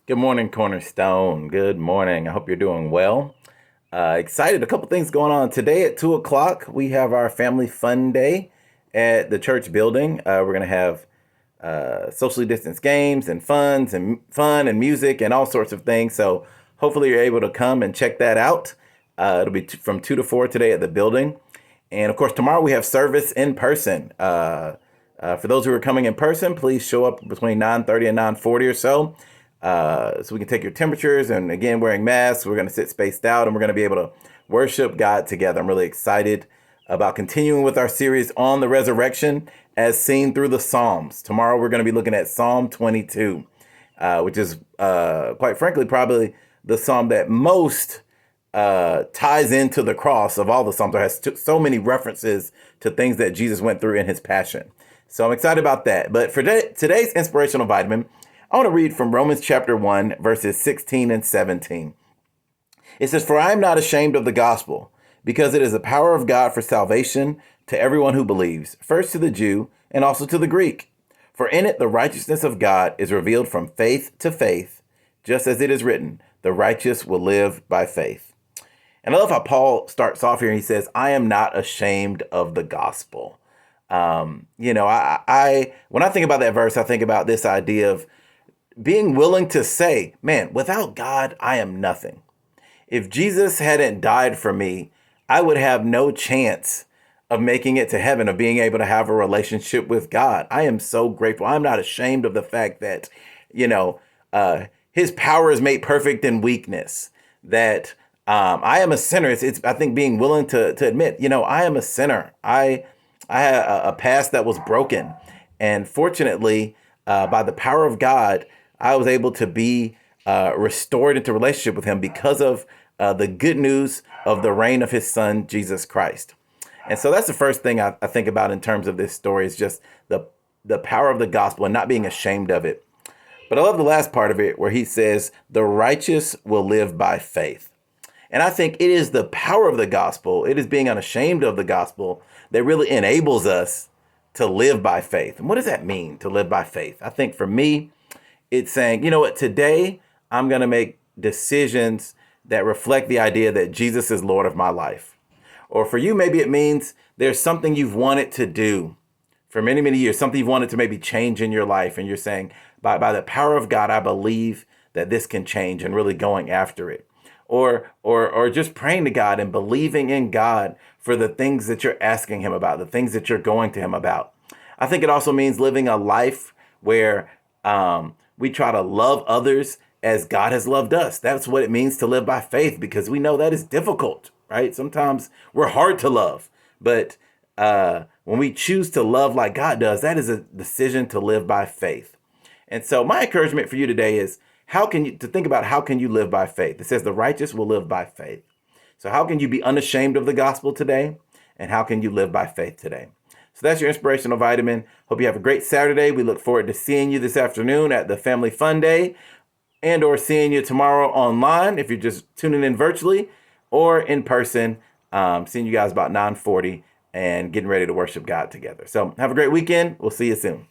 Good morning, Cornerstone. Good morning. I hope you're doing well. Excited. A couple things going on today at 2 o'clock. We have our family fun day at the church building. We're gonna have socially distanced games and fun and music and all sorts of things. So hopefully you're able to come and check that out. It'll be from 2 to 4 today at the building, and of course tomorrow we have service in person. For those who are coming in person, please show up between 9:30 and 9:40 or so. So we can take your temperatures, and again, wearing masks. We're going to sit spaced out, and we're going to be able to worship God together. I'm really excited about continuing with our series on the resurrection as seen through the Psalms. Tomorrow, we're going to be looking at Psalm 22, which is, quite frankly, probably the psalm that most ties into the cross of all the psalms. There has so many references to things that Jesus went through in his passion. So I'm excited about that. But for today's inspirational vitamin, I want to read from Romans chapter 1, verses 16 and 17. It says, "For I am not ashamed of the gospel, because it is the power of God for salvation to everyone who believes, first to the Jew and also to the Greek. For in it the righteousness of God is revealed from faith to faith, just as it is written, the righteous will live by faith." And I love how Paul starts off here. He says, "I am not ashamed of the gospel." I when I think about that verse, I think about this idea of being willing to say, man, without God, I am nothing. If Jesus hadn't died for me, I would have no chance of making it to heaven, of being able to have a relationship with God. I am so grateful. I'm not ashamed of the fact that, his power is made perfect in weakness, that I am a sinner. It's I think being willing to admit, I am a sinner. I had a past that was broken. And fortunately, by the power of God, I was able to be restored into relationship with him because of the good news of the reign of his son, Jesus Christ. And so that's the first thing I think about in terms of this story is just the power of the gospel and not being ashamed of it. But I love the last part of it where he says, the righteous will live by faith. And I think it is the power of the gospel, it is being unashamed of the gospel that really enables us to live by faith. And what does that mean, to live by faith? I think for me, it's saying, you know what, today I'm going to make decisions that reflect the idea that Jesus is Lord of my life. Or for you, maybe it means there's something you've wanted to do for many, many years, something you've wanted to maybe change in your life. And you're saying, by the power of God, I believe that this can change, and really going after it. Or just praying to God and believing in God for the things that you're asking him about, the things that you're going to him about. I think it also means living a life where we try to love others as God has loved us. That's what it means to live by faith, because we know that is difficult, right? Sometimes we're hard to love, but when we choose to love like God does, that is a decision to live by faith. And so my encouragement for you today is to think about how can you live by faith? It says the righteous will live by faith. So how can you be unashamed of the gospel today? And how can you live by faith today? So that's your inspirational vitamin. Hope you have a great Saturday. We look forward to seeing you this afternoon at the Family Fun Day, and or seeing you tomorrow online if you're just tuning in virtually, or in person, seeing you guys about 9:40 and getting ready to worship God together. So have a great weekend. We'll see you soon.